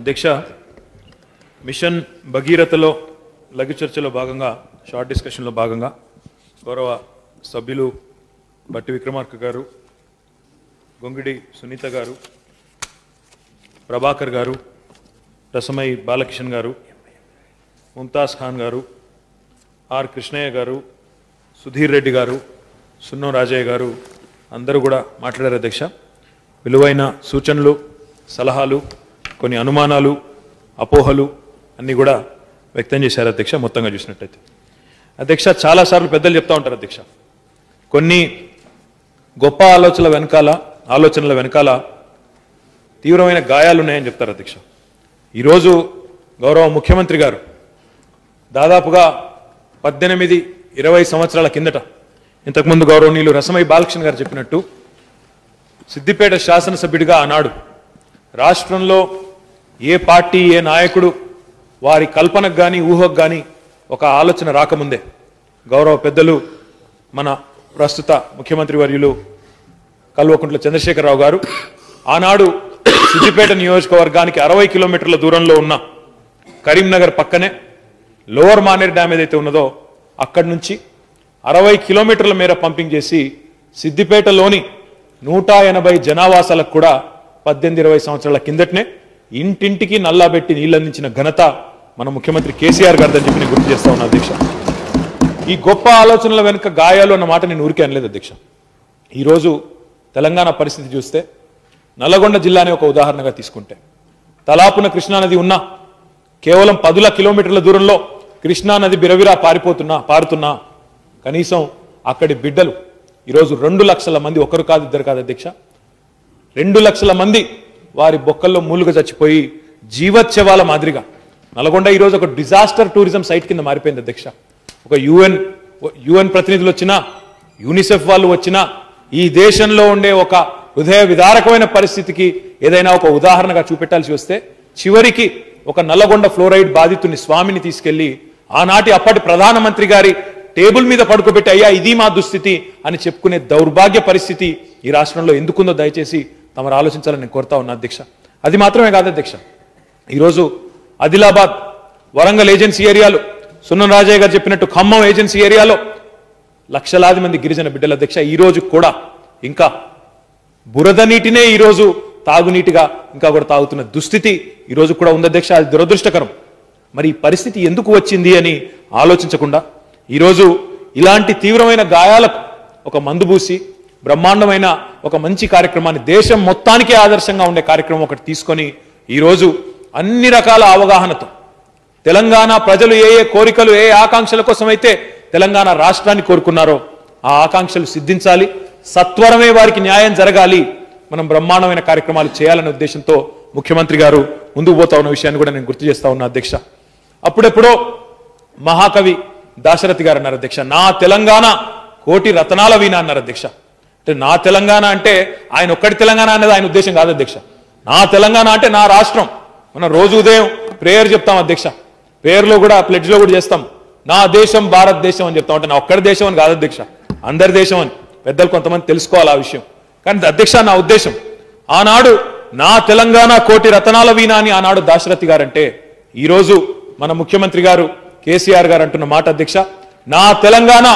అధ్యక్ష, మిషన్ భగీరథలో లఘు చర్చలో భాగంగా షార్ట్ డిస్కషన్లో భాగంగా గౌరవ సభ్యులు బట్టి విక్రమార్క గారు, గొంగిడి సునీత గారు, ప్రభాకర్ గారు, రసమై బాలకిషన్ గారు, ముంతాజ్ ఖాన్ గారు, ఆర్ కృష్ణయ్య గారు, సుధీర్ రెడ్డి గారు, సున్నం రాజయ్య గారు అందరూ కూడా మాట్లాడారు. అధ్యక్ష, విలువైన సూచనలు, సలహాలు, కొన్ని అనుమానాలు, అపోహలు అన్నీ కూడా వ్యక్తం చేశారు. అధ్యక్ష, మొత్తంగా చూసినట్టయితే అధ్యక్ష, చాలాసార్లు పెద్దలు చెప్తా ఉంటారు అధ్యక్ష, కొన్ని గొప్ప ఆలోచనల వెనకాల తీవ్రమైన గాయాలు ఉన్నాయని చెప్తారు. అధ్యక్ష, ఈరోజు గౌరవ ముఖ్యమంత్రి గారు దాదాపుగా 18-20 సంవత్సరాల కిందట, ఇంతకుముందు గౌరవనీయులు రసమై బాలకృష్ణ గారు చెప్పినట్టు, సిద్దిపేట శాసనసభ్యుడిగా ఆనాడు రాష్ట్రంలో ఏ పార్టీ, ఏ నాయకుడు వారి కల్పనకు కానీ ఊహకు కానీ ఒక ఆలోచన రాకముందే గౌరవ పెద్దలు మన ప్రస్తుత ముఖ్యమంత్రి వర్యులు కల్వకుంట్ల చంద్రశేఖరరావు గారు ఆనాడు సిద్దిపేట నియోజకవర్గానికి 60 కిలోమీటర్ల దూరంలో ఉన్న కరీంనగర్ పక్కనే లోవర్ మానేర్ డ్యామ్ ఏదైతే ఉన్నదో అక్కడి నుంచి 60 కిలోమీటర్ల మేర పంపింగ్ చేసి సిద్దిపేటలోని 180 జనావాసాలకు కూడా 18-20 సంవత్సరాల కిందటనే ఇంటింటికి నల్లాబెట్టి నీళ్ళందించిన ఘనత మన ముఖ్యమంత్రి కేసీఆర్ గారిదని చెప్పి నేను గుర్తు చేస్తా ఉన్నా. అధ్యక్ష, ఈ గొప్ప ఆలోచనల వెనుక గాయాలు అన్న మాట నేను ఊరికే అనలేదు. అధ్యక్ష, ఈరోజు తెలంగాణ పరిస్థితి చూస్తే నల్లగొండ జిల్లాని ఒక ఉదాహరణగా తీసుకుంటే, తలాపున కృష్ణానది ఉన్నా కేవలం 10 కిలోమీటర్ల దూరంలో కృష్ణానది బిరవిరా పారుతున్నా కనీసం అక్కడి బిడ్డలు ఈరోజు 2 లక్షల మంది, ఒకరు కాదు ఇద్దరు కాదు అధ్యక్ష, 2 లక్షల మంది వారి బొక్కల్లో మూలుగా చచ్చిపోయి జీవోత్సవాల మాదిరిగా నల్గొండ ఈరోజు ఒక డిజాస్టర్ టూరిజం సైట్ కింద మారిపోయింది. అధ్యక్ష, ఒక యుఎన్ ప్రతినిధులు వచ్చినా, యూనిసెఫ్ వాళ్ళు వచ్చినా, ఈ దేశంలో ఉండే ఒక హృదయ విదారకమైన పరిస్థితికి ఏదైనా ఒక ఉదాహరణగా చూపెట్టాల్సి వస్తే చివరికి ఒక నల్లగొండ ఫ్లోరైడ్ బాధితుని స్వామిని తీసుకెళ్లి ఆనాటి అప్పటి ప్రధానమంత్రి గారి టేబుల్ మీద పడుకోబెట్టి, అయ్యా ఇది మా దుస్థితి అని చెప్పుకునే దౌర్భాగ్య పరిస్థితి ఈ రాష్ట్రంలో ఎందుకుందో దయచేసి తమరు ఆలోచించాలని నేను కోరుతా ఉన్నా. అధ్యక్ష, అది మాత్రమే కాదు అధ్యక్ష, ఈరోజు ఆదిలాబాద్, వరంగల్ ఏజెన్సీ ఏరియాలో, సున్నం రాజయ్య గారు చెప్పినట్టు ఖమ్మం ఏజెన్సీ ఏరియాలో లక్షలాది మంది గిరిజన బిడ్డల అధ్యక్ష ఈరోజు కూడా ఇంకా బురద నీటినే ఈరోజు తాగునీటిగా ఇంకా కూడా తాగుతున్న దుస్థితి ఈరోజు కూడా ఉంది. అధ్యక్ష, అది దురదృష్టకరం. మరి ఈ పరిస్థితి ఎందుకు వచ్చింది అని ఆలోచించకుండా ఈరోజు ఇలాంటి తీవ్రమైన గాయాలకు ఒక మందుబూసి బ్రహ్మాండమైన ఒక మంచి కార్యక్రమాన్ని, దేశం మొత్తానికే ఆదర్శంగా ఉండే కార్యక్రమం ఒకటి తీసుకొని ఈరోజు అన్ని రకాల అవగాహనతో తెలంగాణ ప్రజలు ఏ కోరికలు, ఏ ఆకాంక్షల కోసమైతే తెలంగాణ రాష్ట్రాన్ని కోరుకున్నారో ఆ ఆకాంక్షలు సిద్ధించాలి, సత్వరమే వారికి న్యాయం జరగాలి, మనం బ్రహ్మాండమైన కార్యక్రమాలు చేయాలనే ఉద్దేశంతో ముఖ్యమంత్రి గారు ముందుకు పోతా ఉన్న విషయాన్ని కూడా నేను గుర్తు చేస్తా ఉన్నా. అధ్యక్ష, అప్పుడెప్పుడో మహాకవి దాశరథి గారు అన్నారు అధ్యక్ష, నా తెలంగాణ కోటి రతనాల వీణ అన్నారు అధ్యక్ష. అంటే నా తెలంగాణ అంటే ఆయన ఒక్కటి తెలంగాణ అనేది ఆయన ఉద్దేశం కాదు అధ్యక్ష. నా తెలంగాణ అంటే నా రాష్ట్రం. మనం రోజు ఉదయం ప్రేయర్ చెప్తాం అధ్యక్ష, ప్రేయర్లో కూడా ప్లెడ్జ్లో కూడా చేస్తాం, నా దేశం భారతదేశం అని చెప్తాం. అంటే నా ఒక్కడి దేశం అని కాదు అధ్యక్ష, అందరి దేశం అని పెద్దలు కొంతమంది తెలుసుకోవాలి ఆ విషయం. కానీ అధ్యక్ష, నా ఉద్దేశం ఆనాడు నా తెలంగాణ కోటి రతనాల వీణ అని ఆనాడు దాశరథి గారు అంటే, ఈరోజు మన ముఖ్యమంత్రి గారు కేసీఆర్ గారు అంటున్న మాట అధ్యక్ష, నా తెలంగాణ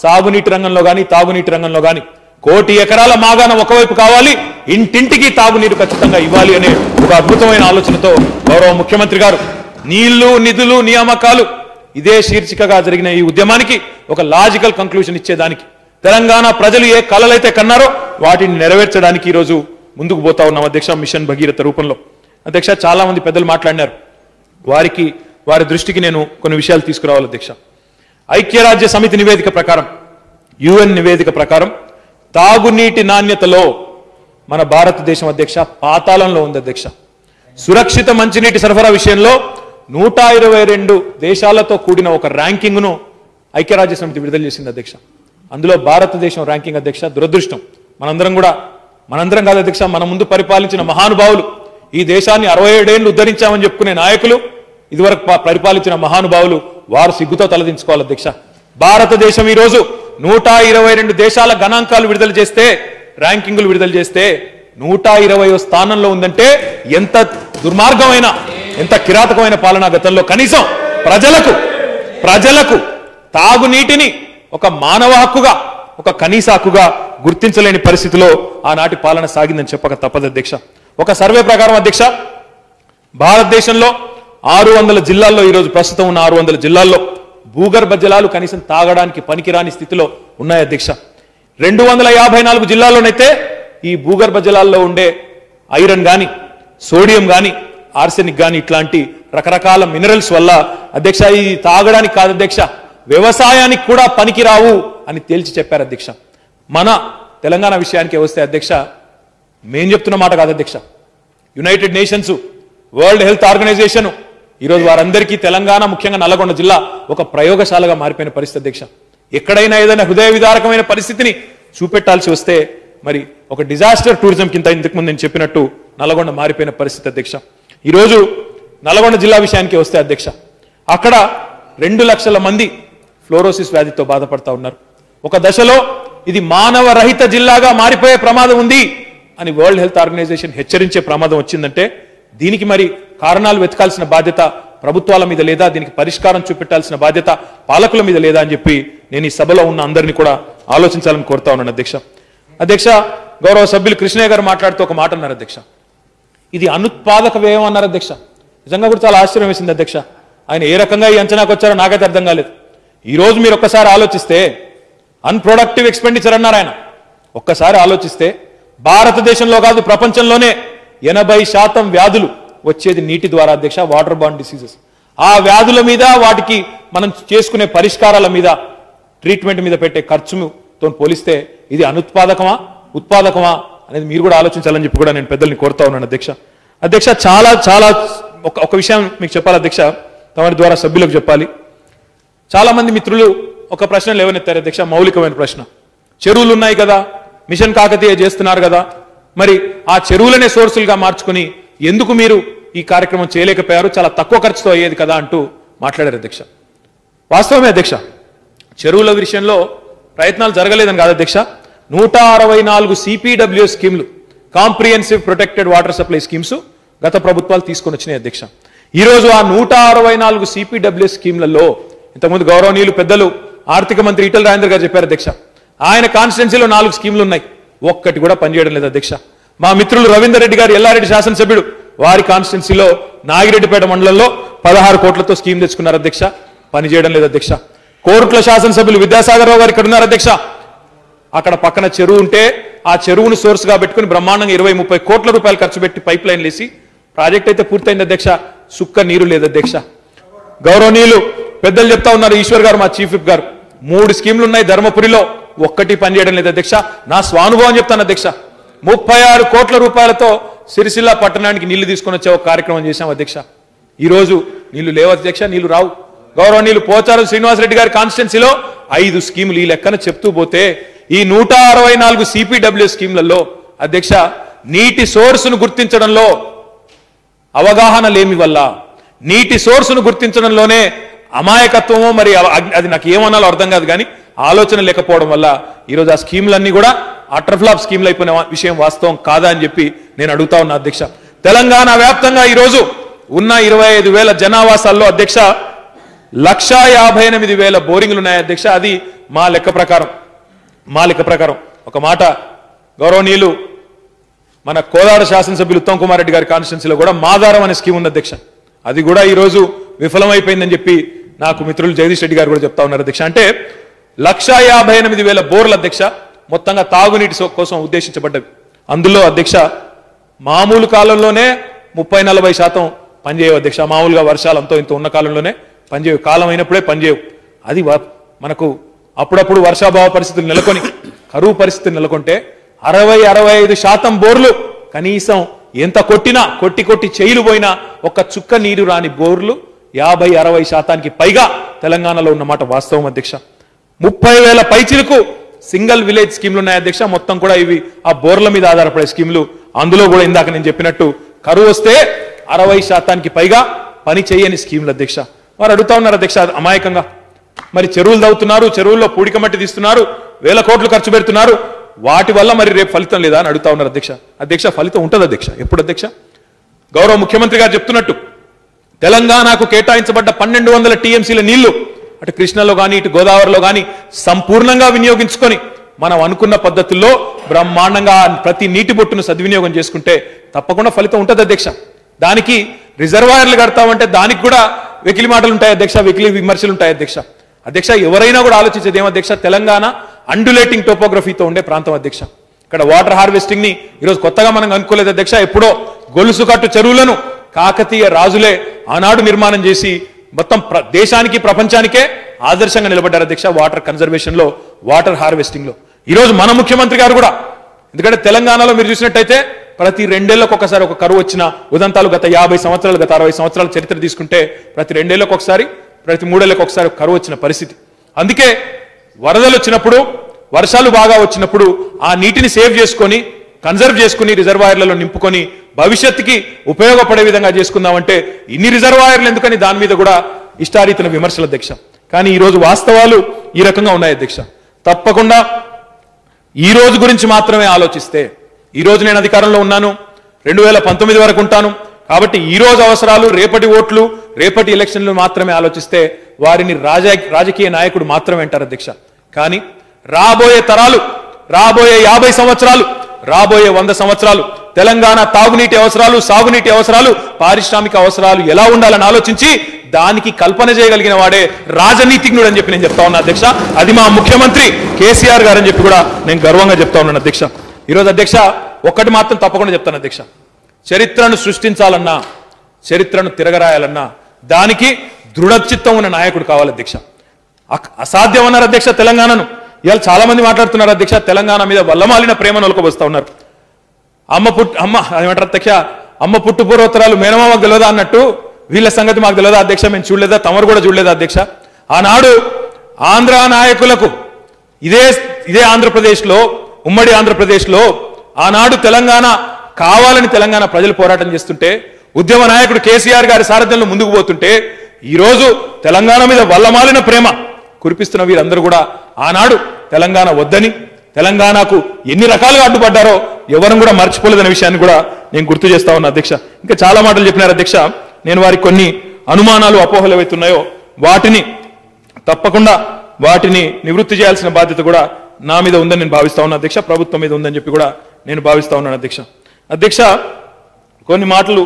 సాగునీటి రంగంలో కానీ తాగునీటి రంగంలో కానీ 1 కోటి ఎకరాల మాగాణం ఒకవైపు కావాలి, ఇంటింటికి తాగునీరు ఖచ్చితంగా ఇవ్వాలి అనే ఒక అద్భుతమైన ఆలోచనతో గౌరవ ముఖ్యమంత్రి గారు నీళ్లు, నిధులు, నియామకాలు ఇదే శీర్షికగా జరిగిన ఈ ఉద్యమానికి ఒక లాజికల్ కంక్లూజన్ ఇచ్చేదానికి, తెలంగాణ ప్రజలు ఏ కలలైతే కన్నారో వాటిని నెరవేర్చడానికి ఈరోజు ముందుకు పోతా ఉన్నాం అధ్యక్ష, మిషన్ భగీరథ రూపంలో. అధ్యక్ష, చాలా మంది పెద్దలు మాట్లాడినారు, వారి దృష్టికి నేను కొన్ని విషయాలు తీసుకురావాలి అధ్యక్ష. ఐక్యరాజ్య సమితి నివేదిక ప్రకారం, యుఎన్ నివేదిక ప్రకారం తాగునీటి నాణ్యతలో మన భారతదేశం అధ్యక్ష పాతాళంలో ఉంది అధ్యక్ష. సురక్షిత మంచినీటి సరఫరా విషయంలో 122 దేశాలతో కూడిన ఒక ర్యాంకింగ్ను ఐక్యరాజ్య సమితి విడుదల చేసింది అధ్యక్ష. అందులో భారతదేశం ర్యాంకింగ్ అధ్యక్ష దురదృష్టం. మనందరం కాదు అధ్యక్ష, మన ముందు పరిపాలించిన మహానుభావులు, ఈ దేశాన్ని 67 ఏళ్లు ఉద్ధరించామని చెప్పుకునే నాయకులు, ఇదివరకు పరిపాలించిన మహానుభావులు వారు సిగ్గుతో తలదించుకోవాలి అధ్యక్ష. భారతదేశం ఈరోజు 122 దేశాల గణాంకాలు విడుదల చేస్తే, ర్యాంకింగులు విడుదల చేస్తే 120వ స్థానంలో ఉందంటే ఎంత దుర్మార్గమైన, ఎంత కిరాతకమైన పాలన గతంలో. కనీసం ప్రజలకు తాగునీటిని ఒక మానవ హక్కుగా, ఒక కనీస హక్కుగా గుర్తించలేని పరిస్థితిలో ఆనాటి పాలన సాగిందని చెప్పక తప్పదు అధ్యక్ష. ఒక సర్వే ప్రకారం అధ్యక్ష, భారతదేశంలో 600 జిల్లాల్లో, ఈరోజు ప్రస్తుతం ఉన్న 600 జిల్లాల్లో భూగర్భ జలాలు కనీసం తాగడానికి పనికిరాని స్థితిలో ఉన్నాయి అధ్యక్ష. 254 జిల్లాల్లోనైతే ఈ భూగర్భ జలాల్లో ఉండే ఐరన్ గాని, సోడియం గాని, ఆర్సెనిక్ గాని ఇట్లాంటి రకరకాల మినరల్స్ వల్ల అధ్యక్ష ఇది తాగడానికి కాదు అధ్యక్ష, వ్యవసాయానికి కూడా పనికిరావు అని తేల్చి చెప్పారు అధ్యక్ష. మన తెలంగాణ విషయానికి వస్తే అధ్యక్ష, మేం చెప్తున్న మాట కాదు అధ్యక్ష, United Nations, World Health Organization ఈరోజు వారందరికీ తెలంగాణ, ముఖ్యంగా నల్లగొండ జిల్లా ఒక ప్రయోగశాలగా మారిపోయిన పరిస్థితి అధ్యక్ష. ఎక్కడైనా ఏదైనా హృదయ విదారకమైన పరిస్థితిని చూపెట్టాల్సి వస్తే మరి ఒక డిజాస్టర్ టూరిజం కింద ఇంతకుముందు నేను చెప్పినట్టు నల్లగొండ మారిపోయిన పరిస్థితి అధ్యక్ష. ఈరోజు నల్లగొండ జిల్లా విషయానికి వస్తే అధ్యక్ష, అక్కడ 2 లక్షల మంది ఫ్లోరోసిస్ వ్యాధితో బాధపడతా ఉన్నారు. ఒక దశలో ఇది మానవ రహిత జిల్లాగా మారిపోయే ప్రమాదం ఉంది అని వరల్డ్ హెల్త్ ఆర్గనైజేషన్ హెచ్చరించే ప్రమాదం వచ్చిందంటే దీనికి మరి కారణాలు వెతకాల్సిన బాధ్యత ప్రభుత్వాల మీద లేదా, దీనికి పరిష్కారం చూపెట్టాల్సిన బాధ్యత పాలకుల మీద లేదా అని చెప్పి నేను ఈ సభలో ఉన్న అందరినీ కూడా ఆలోచించాలని కోరుతా ఉన్నాను అధ్యక్ష. గౌరవ సభ్యులు కృష్ణయ్య గారు మాట్లాడుతూ ఒక మాట అన్నారు అధ్యక్ష, ఇది అనుత్పాదక వ్యయం అన్నారు అధ్యక్ష. నిజంగా కూడా చాలా ఆశ్చర్యం వేసింది అధ్యక్ష. ఆయన ఏ రకంగా ఈ అంచనాకు వచ్చారో నాకైతే అర్థం కాలేదు. ఈరోజు మీరు ఒక్కసారి ఆలోచిస్తే అన్ప్రొడక్టివ్ ఎక్స్పెండిచర్ అన్నారు ఆయన. ఒక్కసారి ఆలోచిస్తే భారతదేశంలో కాదు ప్రపంచంలోనే 80% వ్యాధులు వచ్చేది నీటి ద్వారా అధ్యక్ష, వాటర్ బార్న్ డిసీజెస్. ఆ వ్యాధుల మీద, వాటికి మనం చేసుకునే పరిష్కారాల మీద, ట్రీట్మెంట్ మీద పెట్టే ఖర్చుతో పోలిస్తే ఇది అనుత్పాదకమా ఉత్పాదకమా అనేది మీరు కూడా ఆలోచించాలని చెప్పి కూడా నేను పెద్దల్ని కోరుతా ఉన్నాను అధ్యక్ష. చాలా చాలా ఒక విషయం మీకు చెప్పాలి అధ్యక్ష, తమరి ద్వారా సభ్యులకు చెప్పాలి. చాలా మంది మిత్రులు ఒక ప్రశ్న లేవనెత్తారు అధ్యక్ష, మౌలికమైన ప్రశ్న. చెరువులు ఉన్నాయి కదా, మిషన్ కాకతీయ చేస్తున్నారు కదా, మరి ఆ చెరువులనే సోర్సులుగా మార్చుకుని ఎందుకు మీరు ఈ కార్యక్రమం చేయలేకపోయారు, చాలా తక్కువ ఖర్చుతో అయ్యేది కదా అంటూ మాట్లాడారు అధ్యక్ష. వాస్తవమే అధ్యక్ష, చెరువుల విషయంలో ప్రయత్నాలు జరగలేదని కాదు అధ్యక్ష. 164 CPWS స్కీమ్లు, comprehensive protected water supply schemes గత ప్రభుత్వాలు తీసుకొని వచ్చినాయి అధ్యక్ష. ఈరోజు ఆ 164 CPWS స్కీమ్లలో ఇంతకుముందు గౌరవనీయులు పెద్దలు ఆర్థిక మంత్రి ఈటల రాజేందర్ గారు చెప్పారు అధ్యక్ష, ఆయన కాన్స్టిట్యున్సీలో 4 స్కీమ్లు ఉన్నాయి, ఒక్కటి కూడా పనిచేయడం లేదు అధ్యక్ష. మా మిత్రులు రవీందర్ రెడ్డి గారు, ఎల్లారెడ్డి శాసనసభ్యుడు, వారి కాన్స్టిట్యున్సీలో నాగిరెడ్డిపేట మండలంలో 16 కోట్లతో స్కీమ్ తెచ్చుకున్నారు అధ్యక్ష, పనిచేయడం లేదు అధ్యక్ష. కోరుట్ల శాసనసభ్యులు విద్యాసాగర్ రావు గారు ఇక్కడ ఉన్నారు అధ్యక్ష. అక్కడ పక్కన చెరువు ఉంటే ఆ చెరువును సోర్స్ గా పెట్టుకుని బ్రహ్మాండంగా 20-30 కోట్ల రూపాయలు ఖర్చు పెట్టి పైప్ లైన్ లేసి ప్రాజెక్ట్ అయితే పూర్తయింది అధ్యక్ష, సుక్క నీరు లేదు అధ్యక్ష. గౌరవనీయులు పెద్దలు చెప్తా ఉన్నారు, ఈశ్వర్ గారు మా చీఫ్ విప్ గారు, 3 స్కీమ్లు ఉన్నాయి ధర్మపురిలో, ఒక్కటి పనిచేయడం లేదు అధ్యక్ష. నా స్వానుభవం చెప్తాను అధ్యక్ష, 36 కోట్ల రూపాయలతో సిరిసిల్ల పట్టణానికి నీళ్లు తీసుకొని వచ్చే ఒక కార్యక్రమం చేశాం అధ్యక్ష. ఈ రోజు నీళ్లు లేవు అధ్యక్ష, నీళ్లు రావు. గౌరవనీయులు పోచారం శ్రీనివాసరెడ్డి గారి కాన్స్టిట్యున్సీలో 5 స్కీములు, ఈ లెక్కన చెప్తూ పోతే ఈ 164 CPWS స్కీమ్లలో అధ్యక్ష నీటి సోర్సును గుర్తించడంలో అవగాహన లేమి వల్ల, నీటి సోర్సును గుర్తించడంలోనే అమాయకత్వమో మరి అది నాకు ఏమన్నాలో అర్థం కాదు కానీ ఆలోచన లేకపోవడం వల్ల ఈరోజు ఆ స్కీములన్నీ కూడా అటర్ఫ్లాప్ స్కీమ్లు అయిపోయిన విషయం వాస్తవం కాదా అని చెప్పి నేను అడుగుతా ఉన్నా అధ్యక్ష. తెలంగాణ వ్యాప్తంగా ఈరోజు ఉన్న 25,000 జనావాసాల్లో అధ్యక్ష 158,000 బోరింగ్లు ఉన్నాయి అధ్యక్ష. అది మా లెక్క ప్రకారం ఒక మాట గౌరవనీయులు మన కోదాడ శాసనసభ్యులు ఉత్తమ్ కుమార్ రెడ్డి గారి కాన్స్టిట్యున్సీలో కూడా మాదారం అనే స్కీమ్ ఉంది అధ్యక్ష. అది కూడా ఈరోజు విఫలమైపోయిందని చెప్పి నాకు మిత్రులు జగదీష్ రెడ్డి గారు కూడా చెప్తా ఉన్నారు అధ్యక్ష. అంటే 158,000 బోర్లు అధ్యక్ష మొత్తంగా తాగునీటి కోసం ఉద్దేశించబడ్డవి. అందులో అధ్యక్ష మామూలు కాలంలోనే 30-40% పనిచేయవు అధ్యక్ష. మామూలుగా వర్షాలంతో ఇంత ఉన్న కాలంలోనే పనిచేయవు, కాలం అయినప్పుడే పనిచేయవు. అది మనకు అప్పుడప్పుడు వర్షాభావ పరిస్థితులు నెలకొని, కరువు పరిస్థితులు నెలకొంటే 60-65% బోర్లు కనీసం ఎంత కొట్టినా కొట్టి చెయ్యిలు పోయినా ఒక్క చుక్క నీరు రాని బోర్లు 50-60% పైగా తెలంగాణలో ఉన్నమాట వాస్తవం అధ్యక్ష. 30,000 పైచిలకు సింగిల్ విలేజ్ స్కీమ్లు ఉన్నాయి అధ్యక్ష. మొత్తం కూడా ఇవి ఆ బోర్ల మీద ఆధారపడే స్కీమ్లు. అందులో కూడా ఇందాక నేను చెప్పినట్టు కరువు వస్తే 60% పైగా పని చేయని స్కీమ్లు అధ్యక్ష. వారు అడుగుతా ఉన్నారు అధ్యక్ష అమాయకంగా, మరి చెరువులు తవ్వుతున్నారు, చెరువుల్లో పూడిక మట్టి తీస్తున్నారు, వేల కోట్లు ఖర్చు పెడుతున్నారు, వాటి వల్ల మరి రేపు ఫలితం లేదా అని అడుగుతా ఉన్నారు అధ్యక్ష. అధ్యక్ష, ఫలితం ఉంటుంది అధ్యక్ష. ఎప్పుడు అధ్యక్ష? గౌరవ ముఖ్యమంత్రి గారు చెప్తున్నట్టు తెలంగాణకు కేటాయించబడ్డ 1200 టీఎంసీల నీళ్లు అటు కృష్ణలో కానీ ఇటు గోదావరిలో కానీ సంపూర్ణంగా వినియోగించుకొని మనం అనుకున్న పద్ధతుల్లో బ్రహ్మాండంగా ప్రతి నీటి బొట్టును సద్వినియోగం చేసుకుంటే తప్పకుండా ఫలితం ఉంటుంది అధ్యక్ష. దానికి రిజర్వాయర్లు కడతామంటే దానికి కూడా వెకిలి మాటలు ఉంటాయి అధ్యక్ష, వెకిలి విమర్శలు ఉంటాయి అధ్యక్ష. అధ్యక్ష, ఎవరైనా కూడా ఆలోచించేది ఏమో అధ్యక్ష, తెలంగాణ అండులేటింగ్ టోపోగ్రఫీతో ఉండే ప్రాంతం అధ్యక్ష. ఇక్కడ వాటర్ హార్వెస్టింగ్ ని ఈరోజు కొత్తగా మనం అనుకోలేదు అధ్యక్ష. ఎప్పుడో గొలుసు కట్టు చెరువులను కాకతీయ రాజులే ఆనాడు నిర్మాణం చేసి మొత్తం దేశానికి ప్రపంచానికే ఆదర్శంగా నిలబడ్డారు అధ్యక్ష. వాటర్ కన్జర్వేషన్ లో, వాటర్ హార్వెస్టింగ్ లో ఈరోజు మన ముఖ్యమంత్రి గారు కూడా, ఎందుకంటే తెలంగాణలో మీరు చూసినట్టయితే ప్రతి 2 ఏళ్లకు ఒకసారి ఒక కరువు వచ్చిన ఉదంతాలు గత 50 సంవత్సరాలు, గత 60 సంవత్సరాల చరిత్ర తీసుకుంటే ప్రతి 2 ఏళ్లకు ఒకసారి, ప్రతి 3 ఏళ్లకు ఒకసారి కరువు వచ్చిన పరిస్థితి. అందుకే వరదలు వచ్చినప్పుడు, వర్షాలు బాగా వచ్చినప్పుడు ఆ నీటిని సేవ్ చేసుకొని, కన్జర్వ్ చేసుకుని, రిజర్వాయర్లలో నింపుకొని భవిష్యత్తుకి ఉపయోగపడే విధంగా చేసుకుందామంటే ఇన్ని రిజర్వాయర్లు ఎందుకని దాని మీద కూడా ఇష్టారీతన విమర్శల అధ్యక్ష. కానీ ఈరోజు వాస్తవాలు ఈ రకంగా ఉన్నాయి అధ్యక్ష. తప్పకుండా ఈ రోజు గురించి మాత్రమే ఆలోచిస్తే, ఈ రోజు నేను అధికారంలో ఉన్నాను, 2019 వరకు ఉంటాను కాబట్టి ఈ రోజు అవసరాలు, రేపటి ఓట్లు, రేపటి ఎలక్షన్లు మాత్రమే ఆలోచిస్తే వారిని రాజకీయ నాయకుడు మాత్రమే అంటారు అధ్యక్ష. కానీ రాబోయే తరాలు, రాబోయే 50 సంవత్సరాలు, రాబోయే 100 సంవత్సరాలు తెలంగాణ తాగునీటి అవసరాలు, సాగునీటి అవసరాలు, పారిశ్రామిక అవసరాలు ఎలా ఉండాలని ఆలోచించి దానికి కల్పన చేయగలిగిన వాడే రాజనీతిజ్ఞుడు అని చెప్పి నేను చెప్తా ఉన్నా అధ్యక్ష. అది మా ముఖ్యమంత్రి కేసీఆర్ గారు అని చెప్పి కూడా నేను గర్వంగా చెప్తా ఉన్నాను అధ్యక్ష. ఈరోజు అధ్యక్ష ఒక్కటి మాత్రం తప్పకుండా చెప్తాను అధ్యక్ష, చరిత్రను సృష్టించాలన్నా, చరిత్రను తిరగరాయాలన్నా దానికి దృఢచిత్తం ఉన్న నాయకుడు కావాలి అధ్యక్ష. అసాధ్యం అన్నారు అధ్యక్ష తెలంగాణను. ఇవాళ చాలా మంది మాట్లాడుతున్నారు అధ్యక్ష, తెలంగాణ మీద వల్లమాలిన ప్రేమను ఒలకబోస్తా ఉన్నారు. ఏమంటారు అధ్యక్ష, అమ్మ పుట్టు పూర్వోత్తరాలు మేనమామకు తెలియదా అన్నట్టు వీళ్ళ సంగతి మాకు తెలియదా అధ్యక్ష, మేము చూడలేదా, తమరు కూడా చూడలేదా అధ్యక్ష? ఆనాడు ఆంధ్ర నాయకులకు ఇదే ఆంధ్రప్రదేశ్లో, ఉమ్మడి ఆంధ్రప్రదేశ్లో ఆనాడు తెలంగాణ కావాలని తెలంగాణ ప్రజలు పోరాటం చేస్తుంటే, ఉద్యమ నాయకుడు కేసీఆర్ గారి సారథ్యంలో ముందుకు పోతుంటే, ఈరోజు తెలంగాణ మీద వల్లమాలిన ప్రేమ కురిపిస్తున్న వీరందరూ కూడా ఆనాడు తెలంగాణ వద్దని, తెలంగాణకు ఎన్ని రకాలుగా అడ్డుపడ్డారో ఎవరు కూడా మర్చిపోలేదనే విషయాన్ని కూడా నేను గుర్తు చేస్తా ఉన్నా అధ్యక్ష. ఇంకా చాలా మాటలు చెప్పినారు అధ్యక్ష. నేను వారికి కొన్ని అనుమానాలు, అపోహలు ఏవైతున్నాయో వాటిని తప్పకుండా నివృత్తి చేయాల్సిన బాధ్యత కూడా నా మీద ఉందని నేను భావిస్తా ఉన్నా అధ్యక్ష, ప్రభుత్వం మీద ఉందని చెప్పి కూడా నేను భావిస్తా ఉన్నాను అధ్యక్ష. అధ్యక్ష, కొన్ని మాటలు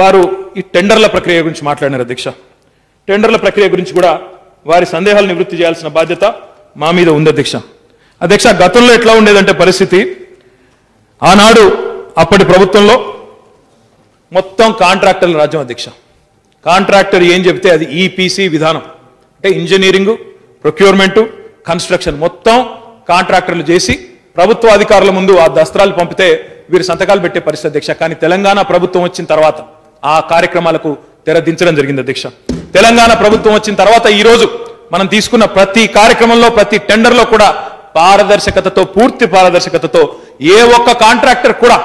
వారు ఈ టెండర్ల ప్రక్రియ గురించి మాట్లాడినారు అధ్యక్ష. టెండర్ల ప్రక్రియ గురించి కూడా వారి సందేహాలు నివృత్తి చేయాల్సిన బాధ్యత మా మీద ఉంది అధ్యక్ష. అధ్యక్ష, గతంలో ఎట్లా ఉండేదంటే పరిస్థితి, ఆనాడు అప్పటి ప్రభుత్వంలో మొత్తం కాంట్రాక్టర్ల రాజ్యం అధ్యక్ష. కాంట్రాక్టర్ ఏం చెప్తే అది ఈపీసీ విధానం, అంటే ఇంజనీరింగ్, ప్రొక్యూర్మెంటు, కన్స్ట్రక్షన్ మొత్తం కాంట్రాక్టర్లు చేసి ప్రభుత్వ అధికారుల ముందు ఆ దస్త్రాలు పంపితే వీరు సంతకాలు పెట్టే పరిస్థితి అధ్యక్ష. కానీ తెలంగాణ ప్రభుత్వం వచ్చిన తర్వాత ఆ కార్యక్రమాలకు తెరదించడం జరిగింది అధ్యక్ష. తెలంగాణ ప్రభుత్వం వచ్చిన తర్వాత ఈ రోజు మనం తీసుకున్న ప్రతి కార్యక్రమంలో, ప్రతి టెండర్లో కూడా పారదర్శకతతో, పూర్తి పారదర్శకతతో ఏ ఒక్క కాంట్రాక్టర్ కూడా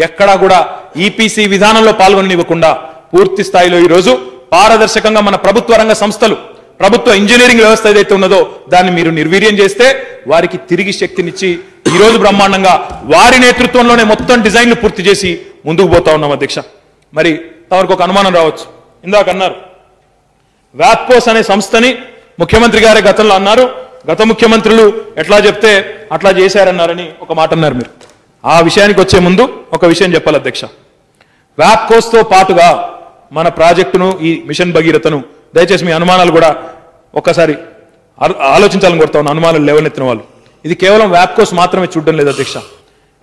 ఎక్కడా కూడా ఈపీసీ విధానంలో పాల్గొననివ్వకుండా పూర్తి స్థాయిలో ఈ రోజు పారదర్శకంగా మన ప్రభుత్వ రంగ సంస్థలు, ప్రభుత్వ ఇంజనీరింగ్ వ్యవస్థ ఏదైతే ఉన్నదో దాన్ని మీరు నిర్వీర్యం చేస్తే వారికి తిరిగి శక్తినిచ్చి ఈ రోజు బ్రహ్మాండంగా వారి నేతృత్వంలోనే మొత్తం డిజైన్లు పూర్తి చేసి ముందుకు పోతా ఉన్నాం అధ్యక్ష. మరి తమకు ఒక అనుమానం రావచ్చు, ఇందాక అన్నారు వ్యాప్కోస్ అనే సంస్థని ముఖ్యమంత్రి గారే గతంలో అన్నారు, గత ముఖ్యమంత్రులు ఎట్లా చెప్తే అట్లా చేశారన్నారని ఒక మాట అన్నారు. మీరు ఆ విషయానికి వచ్చే ముందు ఒక విషయం చెప్పాలి అధ్యక్ష. వ్యాప్కోస్తో పాటుగా మన ప్రాజెక్టును, ఈ మిషన్ భగీరథను దయచేసి మీ అనుమానాలు కూడా ఒక్కసారి ఆలోచించాలని కోరుతా ఉన్న అనుమానాలు లేవనెత్తిన వాళ్ళు, ఇది కేవలం వ్యాప్కోస్ మాత్రమే చూడడం లేదు అధ్యక్ష.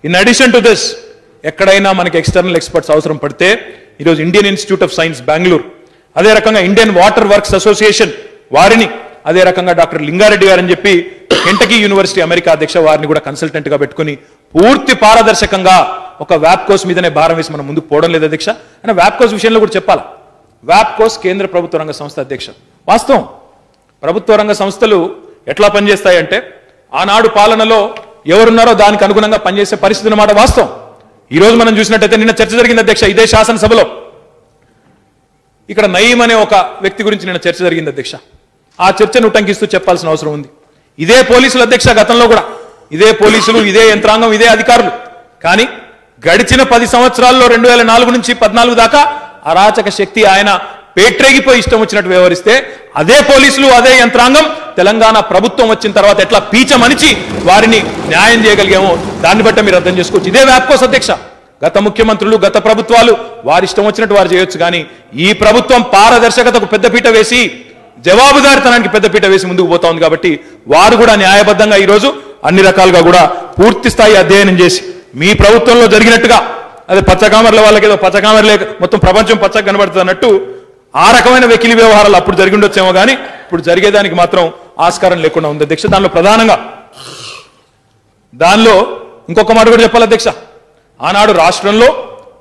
ఇన్ అడిషన్ టు దిస్ ఎక్కడైనా మనకి ఎక్స్టర్నల్ ఎక్స్పర్ట్స్ అవసరం పడితే ఈరోజు Indian institute of science Bengaluru, అదే రకంగా ఇండియన్ వాటర్ వర్క్స్ అసోసియేషన్ వారిని, అదే రకంగా డాక్టర్ లింగారెడ్డి గారని చెప్పి కెంటకీ యూనివర్సిటీ అమెరికా అధ్యక్ష వారిని కూడా కన్సల్టెంట్ గా పెట్టుకుని పూర్తి పారదర్శకంగా ఒక వ్యాప్కోస్ మీదనే భారం వేసి మనం ముందుకు పోవడం లేదు అధ్యక్ష. అంటే వ్యాప్కోస్ విషయంలో కూడా చెప్పాలి, వ్యాప్కోస్ కేంద్ర ప్రభుత్వ రంగ సంస్థ అధ్యక్ష. వాస్తవం, ప్రభుత్వ రంగ సంస్థలు ఎట్లా పనిచేస్తాయంటే ఆనాడు పాలనలో ఎవరున్నారో దానికి అనుగుణంగా పనిచేసే పరిస్థితి అన్నమాట వాస్తవం. ఈ రోజు మనం చూసినట్టయితే నిన్న చర్చ జరిగింది అధ్యక్ష ఇదే శాసనసభలో. ఇక్కడ నయీం అనే ఒక వ్యక్తి గురించి నిన్న చర్చ జరిగింది అధ్యక్ష. ఆ చర్చను ఉటంకిస్తూ చెప్పాల్సిన అవసరం ఉంది. ఇదే పోలీసులు అధ్యక్ష, గతంలో కూడా ఇదే పోలీసులు, ఇదే యంత్రాంగం, ఇదే అధికారులు. కానీ గడిచిన 10 సంవత్సరాల్లో 2004 నుంచి 14 దాకా అరాచక శక్తి ఆయన పేట్రేగిపోయి ఇష్టం వచ్చినట్టు వ్యవహరిస్తే అదే పోలీసులు, అదే యంత్రాంగం తెలంగాణ ప్రభుత్వం వచ్చిన తర్వాత ఎట్లా పీచమనిచి వారిని న్యాయం చేయగలిగామో దాన్ని బట్టి మీరు అర్థం చేసుకోవచ్చు. ఇదే వ్యాప్కోస్ అధ్యక్ష. గత ముఖ్యమంత్రులు, గత ప్రభుత్వాలు వారి ఇష్టం వచ్చినట్టు వారు చేయొచ్చు. కానీ ఈ ప్రభుత్వం పారదర్శకతకు పెద్దపీట వేసి, జవాబుదారితనానికి పెద్దపీట వేసి ముందుకు పోతా ఉంది. కాబట్టి వారు కూడా న్యాయబద్ధంగా ఈరోజు అన్ని రకాలుగా కూడా పూర్తి స్థాయి అధ్యయనం చేసి మీ ప్రభుత్వంలో జరిగినట్టుగా, అదే పచ్చకామర్ల వాళ్ళకి ఏదో పచ్చకామర్లే మొత్తం ప్రపంచం పచ్చగా కనబడుతుంది అన్నట్టు ఆ రకమైన వెకిలి వ్యవహారాలు అప్పుడు జరిగి ఉండొచ్చేమో కానీ ఇప్పుడు జరిగేదానికి మాత్రం ఆస్కారం లేకుండా ఉంది అధ్యక్ష. దానిలో ప్రధానంగా ఇంకొక మాట కూడా చెప్పాలి అధ్యక్ష. ఆనాడు రాష్ట్రంలో,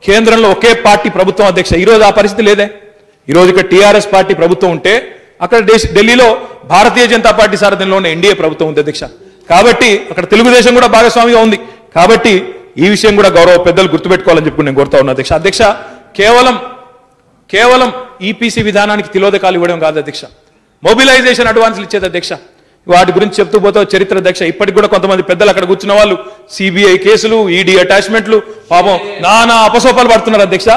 కేంద్రంలో ఒకే పార్టీ ప్రభుత్వం అధ్యక్ష. ఈరోజు ఆ పరిస్థితి లేదే. ఈరోజు ఇక్కడ టీఆర్ఎస్ పార్టీ ప్రభుత్వం ఉంటే అక్కడ ఢిల్లీలో భారతీయ జనతా పార్టీ సారథ్యంలో ఉన్న ఎన్డీఏ ప్రభుత్వం ఉంది అధ్యక్ష. కాబట్టి అక్కడ తెలుగుదేశం కూడా భాగస్వామిగా ఉంది. కాబట్టి ఈ విషయం కూడా గౌరవ పెద్దలు గుర్తుపెట్టుకోవాలని చెప్పి నేను కోరుతా ఉన్నా అధ్యక్ష. అధ్యక్ష, కేవలం ఈపీసీ విధానానికి తిలోదకాలు ఇవ్వడం కాదు అధ్యక్ష, మొబిలైజేషన్ అడ్వాన్స్లు ఇచ్చేది అధ్యక్ష. వాటి గురించి చెప్తూ పోతే చరిత్ర అధ్యక్ష. ఇప్పటికి కూడా కొంతమంది పెద్దలు అక్కడ కూర్చున్న వాళ్ళు సిబిఐ కేసులు, ఈడీ అటాచ్మెంట్లు, పాపం నానా అపసోపాలు పడుతున్నారు అధ్యక్ష.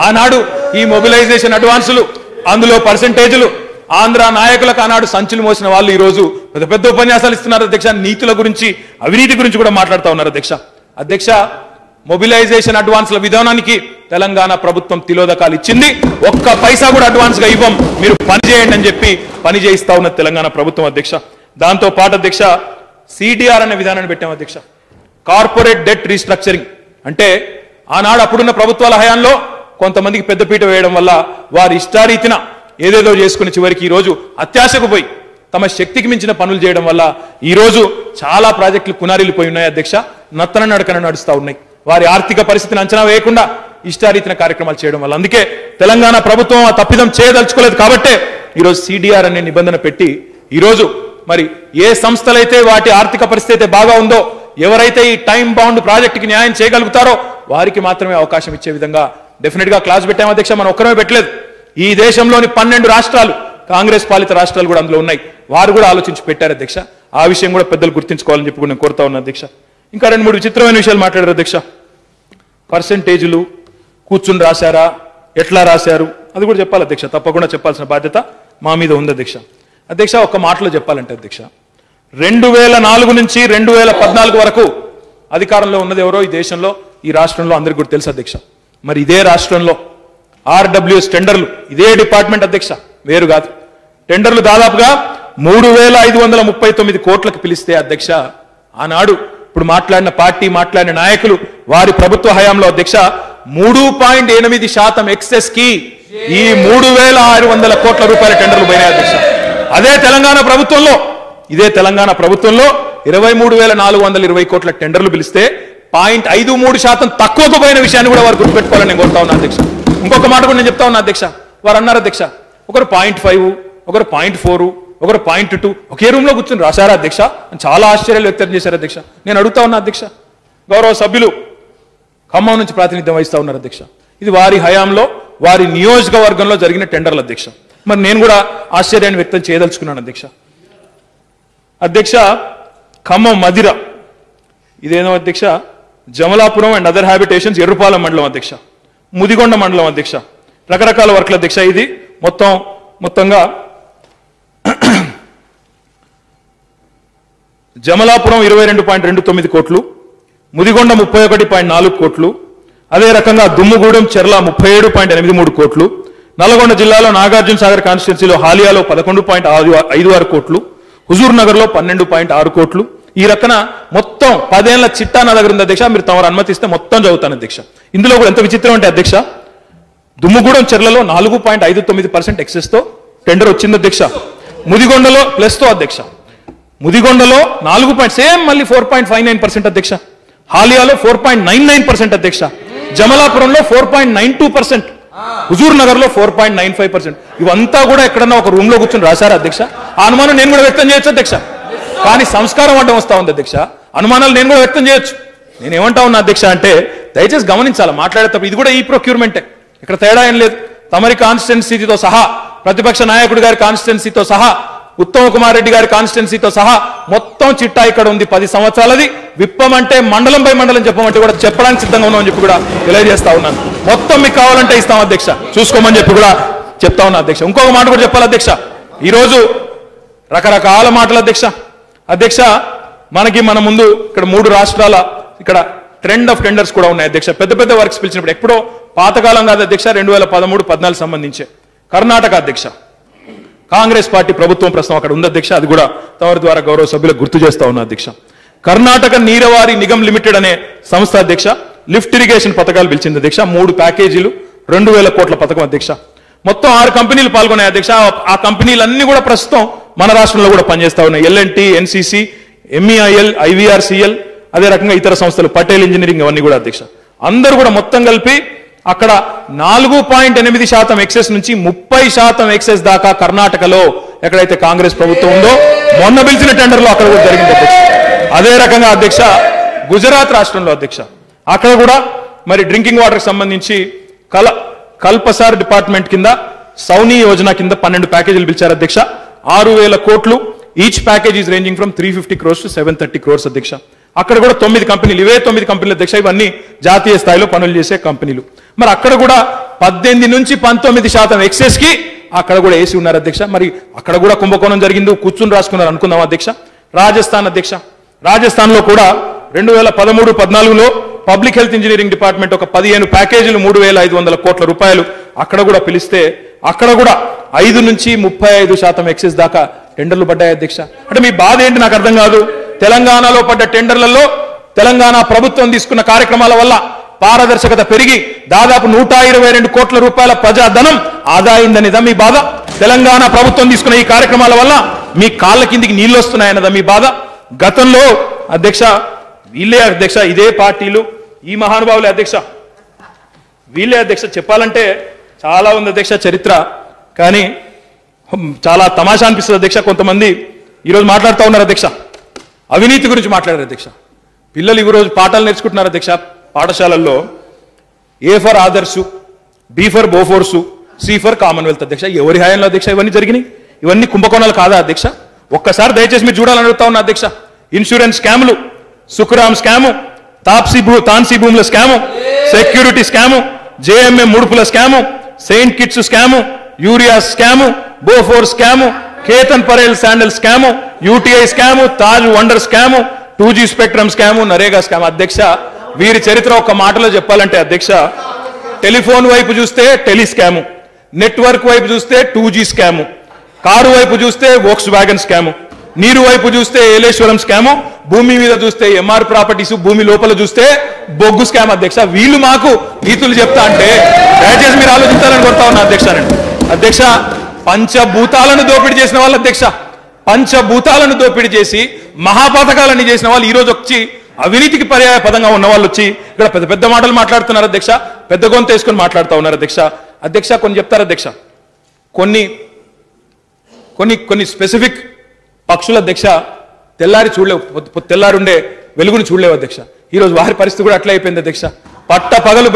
ఆనాడు ఈ మొబిలైజేషన్ అడ్వాన్సులు, అందులో పర్సెంటేజీలు, ఆంధ్ర నాయకులకు ఆనాడు సంచులు మోసిన వాళ్ళు ఈ రోజు పెద్ద పెద్ద ఉపన్యాసాలు ఇస్తున్నారు అధ్యక్ష. నీతుల గురించి, అవినీతి గురించి కూడా మాట్లాడుతూ ఉన్నారు అధ్యక్ష. మొబిలైజేషన్ అడ్వాన్స్ల విధానానికి తెలంగాణ ప్రభుత్వం తిలోదకాలు ఇచ్చింది. ఒక్క పైసా కూడా అడ్వాన్స్ గా ఇవ్వం, మీరు పని చేయండి అని చెప్పి పని చేయిస్తా ఉన్న తెలంగాణ ప్రభుత్వం అధ్యక్ష. దాంతో పాటు అధ్యక్ష, సిడిఆర్ అనే విధానాన్ని పెట్టాం అధ్యక్ష. కార్పొరేట్ డెట్ రీస్ట్రక్చరింగ్ అంటే ఆనాడు అప్పుడున్న ప్రభుత్వాల హయాంలో కొంతమందికి పెద్దపీట వేయడం వల్ల వారి ఇష్టారీతిన ఏదేదో చేసుకుని చివరికి ఈ రోజు అత్యాశకు పోయి తమ శక్తికి మించిన పనులు చేయడం వల్ల ఈ రోజు చాలా ప్రాజెక్టులు కునారిల్లిపోయి ఉన్నాయి అధ్యక్ష. నత్తన నడకన నడుస్తూ ఉన్నాయి. వారి ఆర్థిక పరిస్థితిని అంచనా వేయకుండా ఇష్టారీతిన కార్యక్రమాలు చేయడం వల్ల. అందుకే తెలంగాణ ప్రభుత్వం ఆ తప్పిదం చేయదలుచుకోలేదు. కాబట్టే ఈరోజు సిడిఆర్ అనే నిబంధన పెట్టి ఈరోజు మరి ఏ సంస్థలైతే వాటి ఆర్థిక పరిస్థితి అయితే బాగా ఉందో, ఎవరైతే ఈ టైం బౌండ్ ప్రాజెక్టుకి న్యాయం చేయగలుగుతారో వారికి మాత్రమే అవకాశం ఇచ్చే విధంగా డెఫినెట్ గా క్లాస్ పెట్టాం అధ్యక్ష. మనం ఒక్కరమే పెట్టలేదు. ఈ దేశంలోని 12 రాష్ట్రాలు, కాంగ్రెస్ పాలిత రాష్ట్రాలు కూడా అందులో ఉన్నాయి. వారు కూడా ఆలోచించి పెట్టారు అధ్యక్ష. ఆ విషయం కూడా పెద్దలు గుర్తించుకోవాలని చెప్పి నేను కోరుతా ఉన్నా అధ్యక్ష. ఇంకా 2-3 విచిత్రమైన విషయాలు మాట్లాడారు అధ్యక్ష. పర్సెంటేజీలు కూర్చుని రాశారా, ఎట్లా రాశారు అది కూడా చెప్పాలి అధ్యక్ష. తప్పకుండా చెప్పాల్సిన బాధ్యత మా మీద ఉంది అధ్యక్ష. ఒక మాటలో చెప్పాలంటే అధ్యక్ష, 2004 నుంచి 2014 వరకు అధికారంలో ఉన్నది ఎవరో ఈ దేశంలో, ఈ రాష్ట్రంలో అందరికీ కూడా తెలుసు అధ్యక్ష. మరి ఇదే రాష్ట్రంలో ఆర్డబ్ల్యూఎస్ టెండర్లు, ఇదే డిపార్ట్మెంట్ అధ్యక్ష, వేరు కాదు, టెండర్లు దాదాపుగా 3,539 కోట్లకు పిలిస్తే అధ్యక్ష, ఆనాడు ఇప్పుడు మాట్లాడిన పార్టీ, మాట్లాడిన నాయకులు వారి ప్రభుత్వ హయాంలో అధ్యక్ష 3.8% ఎక్సెస్ కి ఈ 3,600 కోట్ల రూపాయల టెండర్లు పోయినాయి అధ్యక్ష. అదే తెలంగాణ ప్రభుత్వంలో 23,420 కోట్ల టెండర్లు పిలిస్తే 0.53% తక్కువకు పోయిన విషయాన్ని కూడా వారు గుర్తుపెట్టుకోవాలని నేను కోరుతా ఉన్నా అధ్యక్ష. ఇంకొక మాట కూడా నేను చెప్తా ఉన్నా అధ్యక్ష. వారు అన్నారు అధ్యక్ష, ఒకరు 0.5, ఒకరు 0.4, ఒకరు 0.2 ఒకే రూమ్ లో కూర్చొని రాశారా అధ్యక్ష అని చాలా ఆశ్చర్యాలు వ్యక్తం చేశారు అధ్యక్ష. నేను అడుగుతా ఉన్నా అధ్యక్ష, గౌరవ సభ్యులు ఖమ్మం నుంచి ప్రాతినిధ్యం వహిస్తా ఉన్నారు అధ్యక్ష. ఇది వారి హయాంలో, వారి నియోజకవర్గంలో జరిగిన టెండర్ల అధ్యక్ష. మరి నేను కూడా ఆశ్చర్యాన్ని వ్యక్తం చేయదలుచుకున్నాను అధ్యక్ష. ఖమ్మం మదిర, ఇదేనో అధ్యక్ష, Jamalapuram and other habitations Errupalem మండలం అధ్యక్ష, ముదిగొండ మండలం అధ్యక్ష, రకరకాల వర్క్ల అధ్యక్ష. ఇది మొత్తంగా జమలాపురం 22.29 కోట్లు, ముదిగొండ 31.4 కోట్లు, అదే రకంగా దుమ్ముగూడెం చెర్ల 37.83 కోట్లు, నల్గొండ జిల్లాలో నాగార్జున సాగర్ కాన్స్టిట్యున్సీలో హాలియాలో 11.56 కోట్లు, హుజూర్ నగర్ లో 12.6 కోట్లు. ఈ రకన మొత్తం 10 ఏళ్ల చిట్టా నా దగ్గర ఉంది అధ్యక్ష. మీరు తమరు అనుమతిస్తే మొత్తం చదువుతాను అధ్యక్ష. ఇందులో కూడా ఎంత విచిత్రం అంటే అధ్యక్ష, దుమ్ముగూడెం చెర్లలో 4.59% ఎక్సెస్ తో టెండర్ వచ్చింది అధ్యక్ష. ముదిగొండలో ప్లస్ తో అధ్యక్ష, ముదిగొండలో 4.59% అధ్యక్ష, హాలియాలో 4.99% అధ్యక్ష, జమలాపురంలో 4.92%, హుజూర్ నగర్ లో 4.95%. ఇవంతా కూడా ఎక్కడన్నా ఒక రూమ్ లో కూర్చొని రాశారా అధ్యక్ష? ఆ అనుమానం నేను కూడా వ్యక్తం చేయొచ్చు అధ్యక్ష. కానీ సంస్కారం అడ్డం వస్తా ఉంది అధ్యక్ష. అనుమానాలు నేను కూడా వ్యక్తం చేయొచ్చు. నేను ఏమంటా ఉన్నా అధ్యక్ష అంటే, దయచేసి గమనించాలి మాట్లాడేటప్పుడు, ఇది కూడా ఈ ప్రొక్యూర్మెంటే, ఇక్కడ తేడా ఏం లేదు. తమరి కాన్స్టిట్యున్సీతో సహా ప్రతిపక్ష నాయకుడి గారి కాన్స్టిట్యున్సీతో సహా ఉత్తమ్ కుమార్ రెడ్డి గారి కాన్స్టిట్యున్సీతో సహా మొత్తం చిట్టా ఇక్కడ ఉంది 10 సంవత్సరాలది. విప్పమంటే మండలం బై మండలం చెప్పమంటే కూడా చెప్పడానికి సిద్ధంగా ఉన్నామని చెప్పి కూడా తెలియజేస్తా ఉన్నాను. మొత్తం మీకు కావాలంటే ఇస్తాం అధ్యక్ష, చూసుకోమని చెప్పి కూడా చెప్తా ఉన్నా అధ్యక్ష. ఇంకొక మాట కూడా చెప్పాలి అధ్యక్ష, ఈరోజు రకరకాల మాటలు అధ్యక్ష మనకి మన ముందు ఇక్కడ 3 రాష్ట్రాల ఇక్కడ ట్రెండ్ ఆఫ్ టెండర్స్ కూడా ఉన్నాయి అధ్యక్ష. పెద్ద పెద్ద వర్క్స్ పిలిచినప్పుడు ఎప్పుడో పాతకాలం కాదు అధ్యక్ష, 2013-14 సంబంధించే కర్ణాటక అధ్యక్ష కాంగ్రెస్ పార్టీ ప్రభుత్వం ప్రస్తుతం అక్కడ ఉంది అధ్యక్ష. అది కూడా తమరి ద్వారా గౌరవ సభ్యులకు గుర్తు చేస్తా ఉన్నా అధ్యక్ష. కర్ణాటక నీరవారి నిగమ్ లిమిటెడ్ అనే సంస్థ అధ్యక్ష లిఫ్ట్ ఇరిగేషన్ పథకాలు పిలిచింది అధ్యక్ష. 3 ప్యాకేజీలు 2000 కోట్ల పథకం అధ్యక్ష. మొత్తం 6 కంపెనీలు పాల్గొన్నాయి అధ్యక్ష. ఆ కంపెనీలన్నీ కూడా ప్రస్తుతం మన రాష్ట్రంలో కూడా పనిచేస్తా ఉన్నాయి. L&T, NCC, MEIL, IVRCL, అదే రకంగా ఇతర సంస్థలు పటేల్ ఇంజనీరింగ్ అవన్నీ కూడా అధ్యక్ష. అందరూ కూడా మొత్తం కలిపి అక్కడ 4.8% ఎక్సెస్ నుంచి 30% ఎక్సెస్ దాకా కర్ణాటకలో ఎక్కడైతే కాంగ్రెస్ ప్రభుత్వం ఉందో మొన్న పిలిచిన టెండర్లో అక్కడ కూడా జరిగింది అధ్యక్ష. అదే రకంగా అధ్యక్ష గుజరాత్ రాష్ట్రంలో అధ్యక్ష అక్కడ కూడా మరి డ్రింకింగ్ వాటర్ సంబంధించి కల్పసార్ డిపార్ట్మెంట్ కింద సౌనీ యోజన కింద 12 ప్యాకేజీలు పిలిచారు అధ్యక్ష. 6,000 కోట్లు. Each package is ranging from 350 crores to 730 crores అధ్యక్ష. అక్కడ కూడా 9 కంపెనీలు, ఇవే 9 కంపెనీలు అధ్యక్ష. ఇవన్నీ జాతీయ స్థాయిలో పనులు చేసే కంపెనీలు. మరి అక్కడ కూడా 18 నుంచి 19% ఎక్సెస్ కి అక్కడ కూడా వేసి ఉన్నారు అధ్యక్ష. మరి అక్కడ కూడా కుంభకోణం జరిగింది, కూర్చుని రాసుకున్నారు అనుకుందాం అధ్యక్ష. రాజస్థాన్ అధ్యక్ష, రాజస్థాన్ లో కూడా 2013-14లో పబ్లిక్ హెల్త్ ఇంజనీరింగ్ డిపార్ట్మెంట్ ఒక 15 ప్యాకేజీలు 3,500 కోట్ల రూపాయలు అక్కడ కూడా పిలిస్తే అక్కడ కూడా 5 నుంచి 35% ఎక్సెస్ దాకా టెండర్లు పడ్డాయి అధ్యక్ష. అంటే మీ బాధ ఏంటి నాకు అర్థం కాదు. తెలంగాణలో పడ్డ టెండర్లలో తెలంగాణ ప్రభుత్వం తీసుకున్న కార్యక్రమాల వల్ల పారదర్శకత పెరిగి దాదాపు 122 కోట్ల రూపాయల ప్రజాధనం ఆదా అయిందనేదా మీ బాధ? తెలంగాణ ప్రభుత్వం తీసుకున్న ఈ కార్యక్రమాల వల్ల మీ కాళ్ళ కిందికి నీళ్లు వస్తున్నాయన్నదా మీ బాధ? గతంలో అధ్యక్ష వీళ్ళే అధ్యక్ష, ఇదే పార్టీలు ఈ మహానుభావులే అధ్యక్ష, వీళ్ళే అధ్యక్ష. చెప్పాలంటే చాలా ఉంది అధ్యక్ష చరిత్ర, కానీ చాలా తమాషా అనిపిస్తుంది అధ్యక్ష. కొంతమంది ఈరోజు మాట్లాడుతూ ఉన్నారు అధ్యక్ష, అవినీతి గురించి మాట్లాడారు అధ్యక్ష. పిల్లలు ఈరోజు పాఠాలు నేర్చుకుంటున్నారు అధ్యక్ష పాఠశాలల్లో. A for Adarsh, B for Bofors, C for Commonwealth అధ్యక్ష. ఎవరి హయాంలో అధ్యక్ష ఇవన్నీ జరిగినాయి? ఇవన్నీ కుంభకోణాలు కాదా అధ్యక్ష? ఒక్కసారి దయచేసి మీరు చూడాలని అడుగుతా ఉన్నా అధ్యక్ష. ఇన్సూరెన్స్ స్కాములు, సుఖరామ్ స్కాము, తాన్సీ భూముల స్కాము, సెక్యూరిటీ స్కాము, JMM ముడుపుల scam, Saint Kitts scam, urea scam, Bofors scam, Ketan Parekh scandal scam, UTI scam, Taj wonder scam, 2G spectrum scam, NREGA scam అధ్యక్ష. వీరి చరిత్ర ఒక్క మాటలో చెప్పాలంటే అధ్యక్ష, టెలిఫోన్ వైపు చూస్తే టెలి స్కాము, నెట్వర్క్ వైపు చూస్తే 2G స్కాము, కారు వైపు చూస్తే వోక్స్ వ్యాగన్ స్కాము, నీరు వైపు చూస్తే ఏలేశ్వరం స్కాము, భూమి మీద చూస్తే MR ప్రాపర్టీస్, భూమి లోపల చూస్తే బొగ్గు స్కామ్ అధ్యక్ష. వీళ్ళు మాకు నీతులు చెప్తా అంటే దయచేసి మీరు ఆలోచించాలని కోరుతా ఉన్నా అధ్యక్ష. అధ్యక్ష పంచభూతాలను దోపిడీ చేసిన వాళ్ళు అధ్యక్ష, పంచభూతాలను దోపిడీ చేసి మహాపథకాలని చేసిన వాళ్ళు ఈరోజు వచ్చి అవినీతికి పర్యాయ పదంగా ఉన్న వాళ్ళు వచ్చి ఇక్కడ పెద్ద పెద్ద మాటలు మాట్లాడుతున్నారు అధ్యక్ష. పెద్ద గొంతు వేసుకొని మాట్లాడుతూ ఉన్నారు అధ్యక్ష. అధ్యక్ష కొన్ని చెప్తారు అధ్యక్ష, కొన్ని స్పెసిఫిక్ పక్షుల అధ్యక్ష తెల్లారి చూడలేవు, తెల్లారి ఉండే వెలుగును చూడలేవు అధ్యక్ష. ఈరోజు వారి పరిస్థితి కూడా అట్లా అయిపోయింది అధ్యక్ష. పట్ట పగలు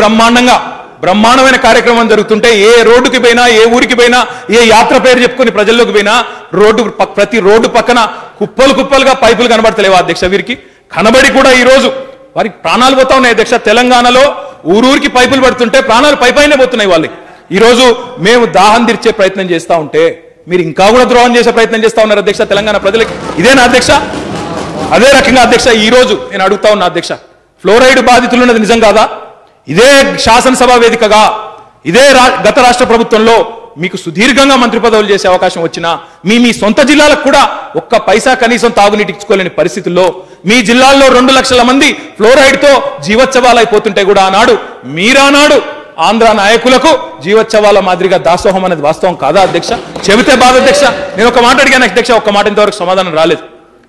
బ్రహ్మాండమైన కార్యక్రమం జరుగుతుంటే ఏ రోడ్డుకి పోయినా, ఏ ఊరికి పోయినా, ఏ యాత్ర పేరు చెప్పుకొని ప్రజల్లోకి పోయినా ప్రతి రోడ్డు పక్కన కుప్పలుగా పైపులు కనబడతలేవా అధ్యక్ష? వీరికి కనబడి కూడా ఈ రోజు వారికి ప్రాణాలు పోతా ఉన్నాయి అధ్యక్ష. తెలంగాణలో ఊరూరికి పైపులు పడుతుంటే ప్రాణాలు పైపైనే పోతున్నాయి వాళ్ళకి. ఈ రోజు మేము దాహం తీర్చే ప్రయత్నం చేస్తా ఉంటే మీరు ఇంకా కూడా ద్రోహం చేసే ప్రయత్నం చేస్తా ఉన్నారు అధ్యక్ష తెలంగాణ ప్రజలకి. ఇదేనా అధ్యక్ష? అదే రకంగా అధ్యక్ష ఈ రోజు నేను అడుగుతా ఉన్నా అధ్యక్ష, ఫ్లోరైడ్ బాధితులు ఉన్నది నిజం కాదా? ఇదే శాసనసభ వేదికగా ఇదే గత రాష్ట్ర ప్రభుత్వంలో మీకు సుదీర్ఘంగా మంత్రి పదవులు చేసే అవకాశం వచ్చినా మీ సొంత జిల్లాలకు కూడా ఒక్క పైసా కనీసం తాగునీటి ఇచ్చుకోలేని పరిస్థితుల్లో మీ జిల్లాల్లో 2 లక్షల మంది ఫ్లోరైడ్ తో జీవోత్సవాలు అయిపోతుంటే కూడా ఆనాడు ఆంధ్ర నాయకులకు జీవోత్సవాల మాదిరిగా దాసోహం అనేది వాస్తవం కాదా అధ్యక్ష? చెబితే బాధ అధ్యక్ష. నేను ఒక మాట అడిగాను అధ్యక్ష, ఒక్క మాట ఇంతవరకు సమాధానం రాలేదు.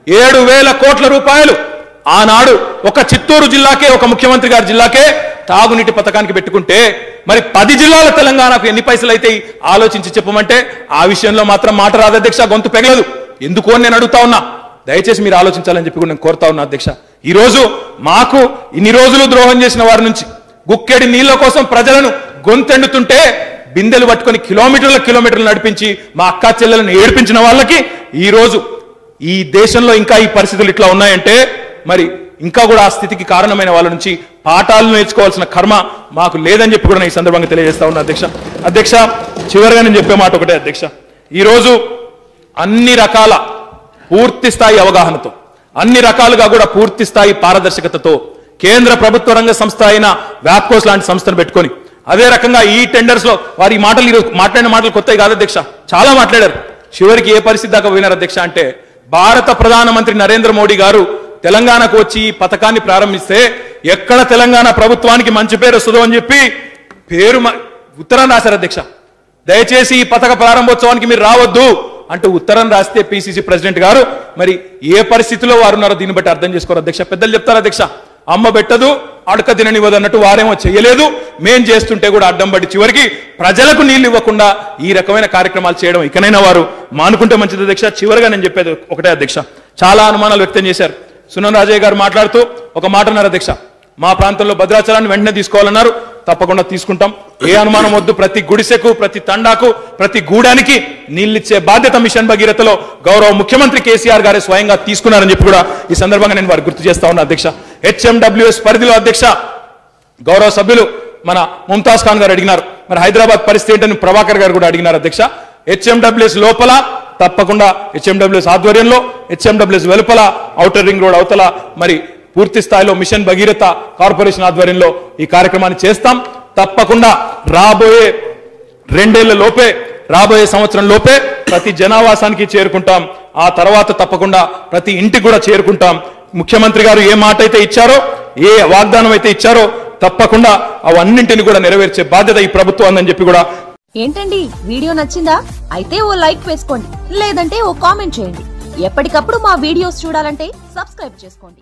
7,000 కోట్ల రూపాయలు ఆనాడు ఒక చిత్తూరు జిల్లాకే, ఒక ముఖ్యమంత్రి గారి జిల్లాకే తాగునీటి పథకానికి పెట్టుకుంటే మరి 10 జిల్లాల తెలంగాణకు ఎన్ని పైసలు అయితే ఆలోచించి చెప్పమంటే ఆ విషయంలో మాత్రం మాట రాదు అధ్యక్ష, గొంతు పెగలదు. ఎందుకు అని నేను అడుగుతా ఉన్నా. దయచేసి మీరు ఆలోచించాలని చెప్పి కూడా నేను కోరుతా ఉన్నా అధ్యక్ష. ఈరోజు మాకు ఇన్ని రోజులు ద్రోహం చేసిన వారి నుంచి గుక్కెడి నీళ్ల కోసం ప్రజలను గొంతెండుతుంటే బిందెలు పట్టుకొని కిలోమీటర్లు నడిపించి మా అక్క చెల్లెలను ఏడిపించిన వాళ్ళకి ఈ రోజు ఈ దేశంలో ఇంకా ఈ పరిస్థితులు ఇట్లా ఉన్నాయంటే మరి ఇంకా కూడా ఆ స్థితికి కారణమైన వాళ్ళ నుంచి పాఠాలు నేర్చుకోవాల్సిన కర్మ మాకు లేదని చెప్పి కూడా ఈ సందర్భంగా తెలియజేస్తా ఉన్నా అధ్యక్ష చివరిగా నేను చెప్పే మాట ఒకటే అధ్యక్ష, ఈరోజు అన్ని రకాల పూర్తి స్థాయి అవగాహనతో అన్ని రకాలుగా కూడా పూర్తి స్థాయి పారదర్శకతతో కేంద్ర ప్రభుత్వ రంగ సంస్థ అయిన వ్యాప్కోస్ లాంటి సంస్థను పెట్టుకొని అదే రకంగా ఈ టెండర్స్ లో వారి మాటలు ఈరోజు మాట్లాడిన మాటలు కొత్తవి కాదు అధ్యక్ష, చాలా మాట్లాడారు. చివరికి ఏ పరిస్థితి దాకా పోయినారు అధ్యక్ష అంటే భారత ప్రధానమంత్రి నరేంద్ర మోడీ గారు తెలంగాణకు వచ్చి ఈ పథకాన్ని ప్రారంభిస్తే ఎక్కడ తెలంగాణ ప్రభుత్వానికి మంచి పేరు వస్తుందో అని చెప్పి ఉత్తరం రాశారు అధ్యక్ష. దయచేసి ఈ పథక ప్రారంభోత్సవానికి మీరు రావద్దు అంటూ ఉత్తరం రాస్తే పిసిసి ప్రెసిడెంట్ గారు మరి ఏ పరిస్థితిలో వారు ఉన్నారో దీన్ని బట్టి అర్థం చేసుకోరు అధ్యక్ష. పెద్దలు చెప్తారు అధ్యక్ష, అమ్మ పెట్టదు అడక తిననివ్వదు అన్నట్టు వారేమో చేయలేదు, మేం చేస్తుంటే కూడా అడ్డం పడి చివరికి ప్రజలకు నీళ్లు ఇవ్వకుండా ఈ రకమైన కార్యక్రమాలు చేయడం ఇకనైనా వారు మానుకుంటే మంచిది అధ్యక్ష. చివరిగా నేను చెప్పేది ఒకటే అధ్యక్ష, చాలా అనుమానాలు వ్యక్తం చేశారు. సున్నం రాజయ్య గారు మాట్లాడుతూ ఒక మాట అన్నారు అధ్యక్ష, మా ప్రాంతంలో భద్రాచలాన్ని వెంటనే తీసుకోవాలన్నారు. తప్పకుండా తీసుకుంటాం, ఏ అనుమానం వద్దు. ప్రతి గుడిసెకు, ప్రతి తండాకు, ప్రతి గూడానికి నీళ్ళిచ్చే బాధ్యత మిషన్ భగీరథలో గౌరవ ముఖ్యమంత్రి కేసీఆర్ గారే స్వయంగా తీసుకున్నారని చెప్పి కూడా ఈ సందర్భంగా నేను వారు గుర్తు చేస్తా ఉన్నా అధ్యక్ష. హెచ్ఎండబ్ల్యూఎస్ పరిధిలో అధ్యక్ష గౌరవ సభ్యులు మన ముంతాజ్ ఖాన్ గారు అడిగినారు, మరి హైదరాబాద్ పరిస్థితి ఏంటని ప్రభాకర్ గారు కూడా అడిగినారు అధ్యక్ష. హెచ్ఎండబ్ల్యూఎస్ లోపల తప్పకుండా హెచ్ఎండబ్ల్యూఎస్ ఆధ్వర్యంలో, హెచ్ఎండబ్ల్యూఎస్ వెలుపల, ఔటర్ రింగ్ రోడ్ అవతల మరి పూర్తి స్థాయిలో మిషన్ భగీరథ కార్పొరేషన్ ఆధ్వర్యంలో ఈ కార్యక్రమాన్ని చేస్తాం. తప్పకుండా రాబోయే 2 ఏళ్ల లోపే, రాబోయే సంవత్సరం లోపే ప్రతి జనావాసానికి చేరుకుంటాం. ఆ తర్వాత తప్పకుండా ప్రతి ఇంటికి కూడా చేరుకుంటాం. ముఖ్యమంత్రి గారు ఏ మాట అయితే ఇచ్చారో, ఏ వాగ్దానం అయితే ఇచ్చారో తప్పకుండా అవన్నింటిని కూడా నెరవేర్చే బాధ్యత ఈ ప్రభుత్వం ఉందని చెప్పి కూడా. ఏంటండి వీడియో నచ్చిందా? అయితే ఓ లైక్ వేసుకోండి, లేదంటే ఓ కామెంట్ చేయండి. ఎప్పటికప్పుడు మా వీడియోస్ చూడాలంటే సబ్స్క్రైబ్ చేసుకోండి.